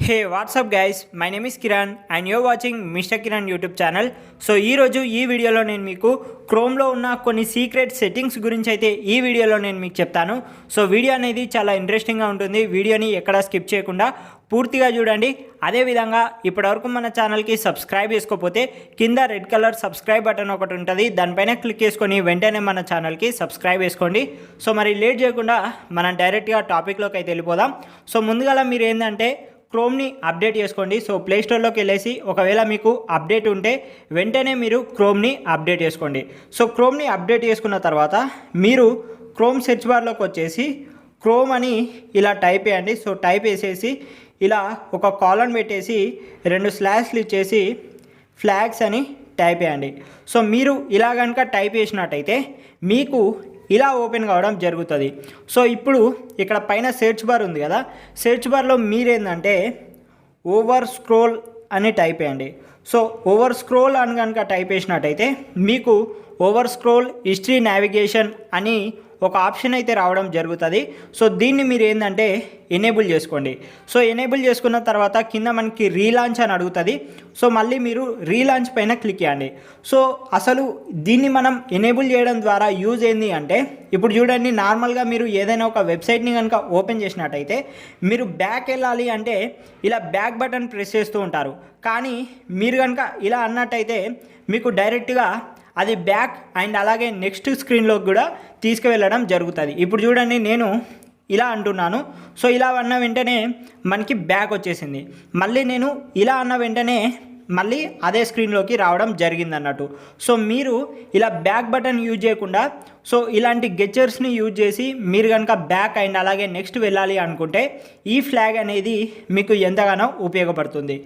Hey, what's up guys? My name is Kiran and you're watching Mr. Kiran YouTube channel. So ఈరోజు ఈ వీడియోలో నేను మీకు క్రోమ్లో ఉన్న కొన్ని సీక్రెట్ సెట్టింగ్స్ గురించి అయితే ఈ వీడియోలో నేను మీకు చెప్తాను. సో వీడియో అనేది చాలా ఇంట్రెస్టింగ్గా ఉంటుంది. వీడియోని ఎక్కడా స్కిప్ చేయకుండా పూర్తిగా చూడండి. అదేవిధంగా ఇప్పటివరకు మన ఛానల్కి సబ్స్క్రైబ్ చేసుకోకపోతే కింద రెడ్ కలర్ సబ్స్క్రైబ్ బటన్ ఒకటి ఉంటుంది, దానిపైన క్లిక్ చేసుకొని వెంటనే మన ఛానల్కి సబ్స్క్రైబ్ చేసుకోండి. సో మరి లేట్ చేయకుండా మనం డైరెక్ట్గా టాపిక్లోకి అయితే వెళ్ళిపోదాం. సో ముందుగా మీరు ఏంటంటే క్రోమ్ని అప్డేట్ చేసుకోండి. సో ప్లేస్టోర్లోకి వెళ్ళేసి ఒకవేళ మీకు అప్డేట్ ఉంటే వెంటనే మీరు క్రోమ్ని అప్డేట్ చేసుకోండి. సో క్రోమ్ని అప్డేట్ చేసుకున్న తర్వాత మీరు క్రోమ్ సెర్చ్ బార్లోకి వచ్చేసి క్రోమ్ అని ఇలా టైప్ చేయండి. సో టైప్ చేసేసి ఇలా ఒక కాలన్ పెట్టేసి 2 స్లాష్లు ఇచ్చేసి ఫ్లాగ్స్ అని టైప్ చేయండి. సో మీరు ఇలా కనుక టైప్ చేసినట్టయితే మీకు ఇలా ఓపెన్ కావడం జరుగుతుంది. సో ఇప్పుడు ఇక్కడ పైన సెర్చ్ బార్ ఉంది కదా, సెర్చ్ బార్లో మీరేందంటే ఓవర్ స్క్రోల్ అని టైప్ చేయండి. సో ఓవర్ స్క్రోల్ అని కనుక టైప్ చేసినట్టయితే మీకు ఓవర్ స్క్రోల్ హిస్టరీ నావిగేషన్ అని ఒక ఆప్షన్ అయితే రావడం జరుగుతుంది. సో దీన్ని మీరు ఏంటంటే ఎనేబుల్ చేసుకోండి. సో ఎనేబుల్ చేసుకున్న తర్వాత కింద మనకి రీలాంచ్ అని అడుగుతుంది. సో మళ్ళీ మీరు రీలాంచ్ పైన క్లిక్ చేయండి. సో అసలు దీన్ని మనం ఎనేబుల్ చేయడం ద్వారా యూజ్ ఏంది అంటే, ఇప్పుడు చూడండి, నార్మల్గా మీరు ఏదైనా ఒక వెబ్సైట్ని కనుక ఓపెన్ చేసినట్టయితే మీరు బ్యాక్ వెళ్ళాలి అంటే ఇలా బ్యాక్ బటన్ ప్రెస్ చేస్తూ ఉంటారు. కానీ మీరు కనుక ఇలా అన్నట్టయితే మీకు డైరెక్ట్గా అది బ్యాక్ అండ్ అలాగే నెక్స్ట్ స్క్రీన్లోకి కూడా తీసుకువెళ్ళడం జరుగుతుంది. ఇప్పుడు చూడండి, నేను ఇలా అంటున్నాను. సో ఇలా అన్న వెంటనే మనకి బ్యాక్ వచ్చేసింది. మళ్ళీ నేను ఇలా అన్న వెంటనే మళ్ళీ అదే స్క్రీన్లోకి రావడం జరిగింది అన్నట్టు. సో మీరు ఇలా బ్యాక్ బటన్ యూజ్ చేయకుండా సో ఇలాంటి గెచ్చర్స్ని యూజ్ చేసి మీరు కనుక బ్యాక్ అండ్ అలాగే నెక్స్ట్ వెళ్ళాలి అనుకుంటే ఈ ఫ్లాగ్ అనేది మీకు ఎంతగానో ఉపయోగపడుతుంది.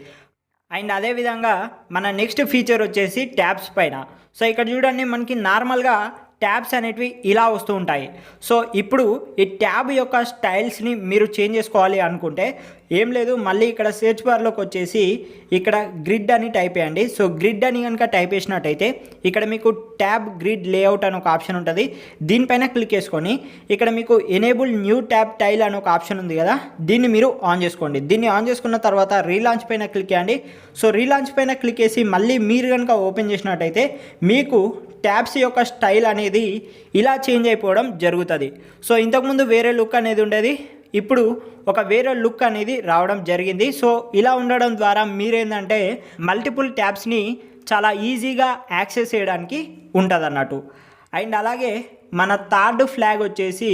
అండ్ అదేవిధంగా మన నెక్స్ట్ ఫీచర్ వచ్చేసి ట్యాబ్స్ పైన. సో ఇక్కడ చూడండి, మనకి నార్మల్గా ట్యాబ్స్ అనేటివి ఇలా వస్తూ ఉంటాయి. సో ఇప్పుడు ఈ ట్యాబ్ యొక్క స్టైల్స్ని మీరు చేంజ్ చేసుకోవాలి అనుకుంటే ఏం లేదు, మళ్ళీ ఇక్కడ సెర్చ్ బార్లోకి వచ్చేసి ఇక్కడ గ్రిడ్ అని టైప్ చేయండి. సో గ్రిడ్ అని కనుక టైప్ చేసినట్టయితే ఇక్కడ మీకు ట్యాబ్ గ్రిడ్ లేఅవుట్ అని ఒక ఆప్షన్ ఉంటుంది. దీనిపైన క్లిక్ చేసుకొని ఇక్కడ మీకు ఎనేబుల్ న్యూ ట్యాబ్ టైల్ అని ఒక ఆప్షన్ ఉంది కదా, దీన్ని మీరు ఆన్ చేసుకోండి. దీన్ని ఆన్ చేసుకున్న తర్వాత రీలాంచ్ పైన క్లిక్ చేయండి. సో రీలాంచ్ పైన క్లిక్ చేసి మళ్ళీ మీరు కనుక ఓపెన్ చేసినట్టయితే మీకు ట్యాబ్స్ యొక్క స్టైల్ అనేది ఇలా చేంజ్ అయిపోవడం జరుగుతుంది. సో ఇంతకుముందు వేరే లుక్ అనేది ఉండేది, ఇప్పుడు ఒక వేరే లుక్ అనేది రావడం జరిగింది. సో ఇలా ఉండడం ద్వారా మీరేంటంటే మల్టిపుల్ ట్యాబ్స్ని చాలా ఈజీగా యాక్సెస్ చేయడానికి ఉంటుంది అన్నట్టు. అండ్ అలాగే మన థర్డ్ ఫ్లాగ్ వచ్చేసి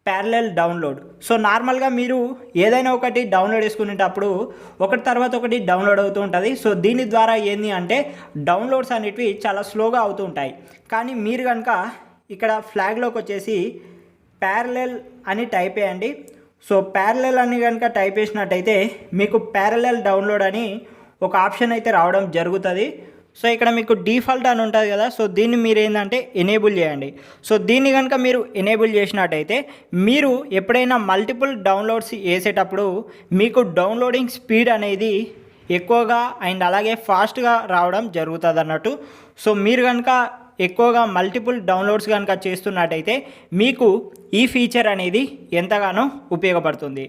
ప్యారలల్ డౌన్లోడ్. సో నార్మల్గా మీరు ఏదైనా ఒకటి డౌన్లోడ్ చేసుకునేటప్పుడు ఒకటి తర్వాత ఒకటి డౌన్లోడ్ అవుతూ ఉంటుంది. సో దీని ద్వారా ఏంది అంటే డౌన్లోడ్స్ అనేటివి చాలా స్లోగా అవుతూ ఉంటాయి. కానీ మీరు కనుక ఇక్కడ ఫ్లాగ్లోకి వచ్చేసి ప్యారలల్ అని టైప్ చేయండి. సో ప్యారలల్ అని కనుక టైప్ చేసినట్టయితే మీకు ప్యారలల్ డౌన్లోడ్ అని ఒక ఆప్షన్ అయితే రావడం జరుగుతుంది. సో ఇక్కడ మీకు డిఫాల్ట్ అని ఉంటుంది కదా, సో దీన్ని మీరు ఏంటంటే ఎనేబుల్ చేయండి. సో దీన్ని కనుక మీరు ఎనేబుల్ చేసినట్టయితే మీరు ఎప్పుడైనా మల్టిపుల్ డౌన్లోడ్స్ చేసేటప్పుడు మీకు డౌన్లోడింగ్ స్పీడ్ అనేది ఎక్కువగా అండ్ అలాగే ఫాస్ట్గా రావడం జరుగుతుంది అన్నట్టు. సో మీరు కనుక ఎక్కువగా మల్టిపుల్ డౌన్లోడ్స్ కనుక చేస్తున్నట్టయితే మీకు ఈ ఫీచర్ అనేది ఎంతగానో ఉపయోగపడుతుంది.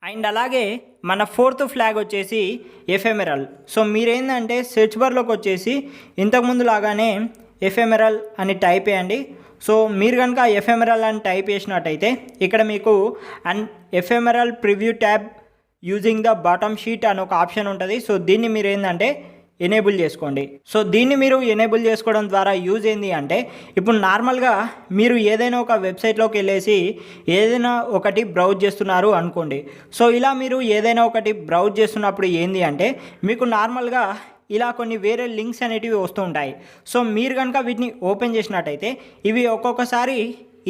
అండ్ అలాగే మన ఫోర్త్ ఫ్లాగ్ వచ్చేసి ఎఫెమెరల్. సో మీరేంటంటే సెర్చ్ బార్లోకి వచ్చేసి ఇంతకుముందు లాగానే ఎఫెమెరల్ అని టైప్ చేయండి. సో మీరు కనుక ఎఫెమెరల్ అని టైప్ చేసినట్టయితే ఇక్కడ మీకు ఎఫెమెరల్ preview tab using the bottom sheet అని ఒక ఆప్షన్ ఉంటుంది. సో దీన్ని మీరు ఏంటంటే ఎనేబుల్ చేసుకోండి. సో దీన్ని మీరు ఎనేబుల్ చేసుకోవడం ద్వారా యూజ్ ఏంది అంటే, ఇప్పుడు నార్మల్గా మీరు ఏదైనా ఒక వెబ్సైట్లోకి వెళ్ళేసి ఏదైనా ఒకటి బ్రౌజ్ చేస్తున్నారు అనుకోండి. సో ఇలా మీరు ఏదైనా ఒకటి బ్రౌజ్ చేస్తున్నప్పుడు ఏంది అంటే మీకు నార్మల్గా ఇలా కొన్ని వేరే లింక్స్ అనేటివి వస్తూ ఉంటాయి. సో మీరు కనుక వీటిని ఓపెన్ చేసినట్టయితే ఇవి ఒక్కొక్కసారి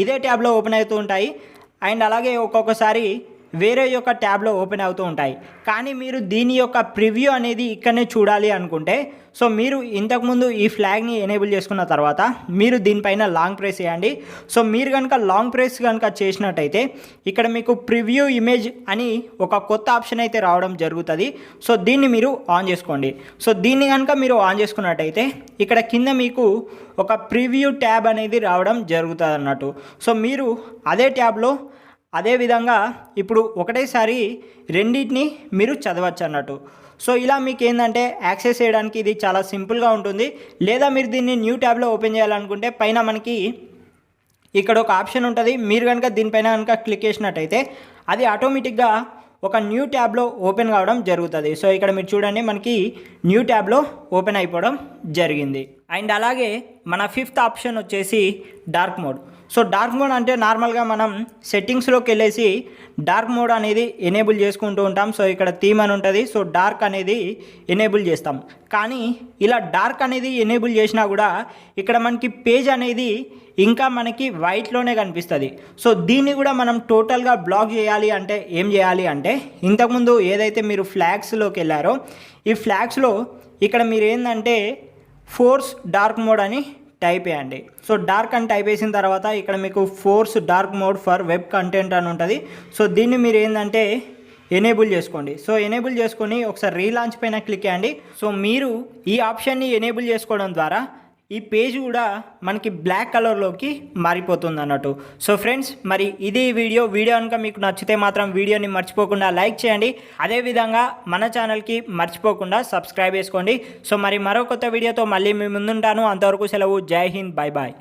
ఇదే ట్యాబ్లో ఓపెన్ అవుతూ ఉంటాయి అండ్ అలాగే ఒక్కొక్కసారి వేరే యొక్క ట్యాబ్లో ఓపెన్ అవుతూ ఉంటాయి. కానీ మీరు దీని యొక్క ప్రివ్యూ అనేది ఇక్కడనే చూడాలి అనుకుంటే సో మీరు ఇంతకుముందు ఈ ఫ్లాగ్ని ఎనేబుల్ చేసుకున్న తర్వాత మీరు దీనిపైన లాంగ్ ప్రెస్ చేయండి. సో మీరు కనుక లాంగ్ ప్రెస్ కనుక చేసినట్టయితే ఇక్కడ మీకు ప్రివ్యూ ఇమేజ్ అని ఒక కొత్త ఆప్షన్ అయితే రావడం జరుగుతుంది. సో దీన్ని మీరు ఆన్ చేసుకోండి. సో దీన్ని కనుక మీరు ఆన్ చేసుకున్నట్టయితే ఇక్కడ కింద మీకు ఒక ప్రివ్యూ ట్యాబ్ అనేది రావడం జరుగుతుంది అన్నట్టు. సో మీరు అదే ట్యాబ్లో అదేవిధంగా ఇప్పుడు ఒకటేసారి రెండింటిని మీరు చదవచ్చు అన్నట్టు. సో ఇలా మీకు ఏంటంటే యాక్సెస్ చేయడానికి ఇది చాలా సింపుల్గా ఉంటుంది. లేదా మీరు దీన్ని న్యూ ట్యాబ్లో ఓపెన్ చేయాలనుకుంటే పైన మనకి ఇక్కడ ఒక ఆప్షన్ ఉంటుంది. మీరు కనుక దీనిపైన కనుక క్లిక్ చేసినట్టయితే అది ఆటోమేటిక్గా ఒక న్యూ ట్యాబ్లో ఓపెన్ కావడం జరుగుతుంది. సో ఇక్కడ మీరు చూడండి, మనకి న్యూ ట్యాబ్లో ఓపెన్ అయిపోవడం జరిగింది. అండ్ అలాగే మన ఫిఫ్త్ ఆప్షన్ వచ్చేసి dark mode. So dark mode అంటే నార్మల్గా మనం సెట్టింగ్స్లోకి వెళ్ళేసి డార్క్ మోడ్ అనేది ఎనేబుల్ చేసుకుంటూ ఉంటాం. సో ఇక్కడ థీమ్ అని ఉంటుంది. సో డార్క్ అనేది ఎనేబుల్ చేస్తాం. కానీ ఇలా డార్క్ అనేది ఎనేబుల్ చేసినా కూడా ఇక్కడ మనకి పేజ్ అనేది ఇంకా మనకి వైట్లోనే కనిపిస్తుంది. సో దీన్ని కూడా మనం టోటల్గా బ్లాక్ చేయాలి అంటే ఏం చేయాలి అంటే, ఇంతకుముందు ఏదైతే మీరు ఫ్లాగ్స్లోకి వెళ్ళారో ఈ ఫ్లాగ్స్లో ఇక్కడ మీరు ఏంటంటే ఫోర్స్ డార్క్ మోడ్ అని టైప్ చేయండి. సో డార్క్ అని టైప్ చేసిన తర్వాత ఇక్కడ మీకు force dark mode for web content అని ఉంటుంది. సో దీన్ని మీరు ఏంటంటే ఎనేబుల్ చేసుకోండి. సో ఎనేబుల్ చేసుకొని ఒకసారి రీలాంచ్ పైన క్లిక్ చేయండి. సో మీరు ఈ ఆప్షన్ని ఎనేబుల్ చేసుకోవడం ద్వారా ఈ పేజ్ కూడా మనకి బ్లాక్ కలర్లోకి మారిపోతుంది అన్నట్టు. సో ఫ్రెండ్స్, మరి ఇది వీడియో కనుక మీకు నచ్చితే మాత్రం వీడియోని మర్చిపోకుండా లైక్ చేయండి. అదేవిధంగా మన ఛానల్కి మర్చిపోకుండా సబ్స్క్రైబ్ చేసుకోండి. సో మరి మరో కొత్త వీడియోతో మళ్ళీ మీ ముందుంటాను. అంతవరకు సెలవు. జై హింద్, బాయ్ బాయ్.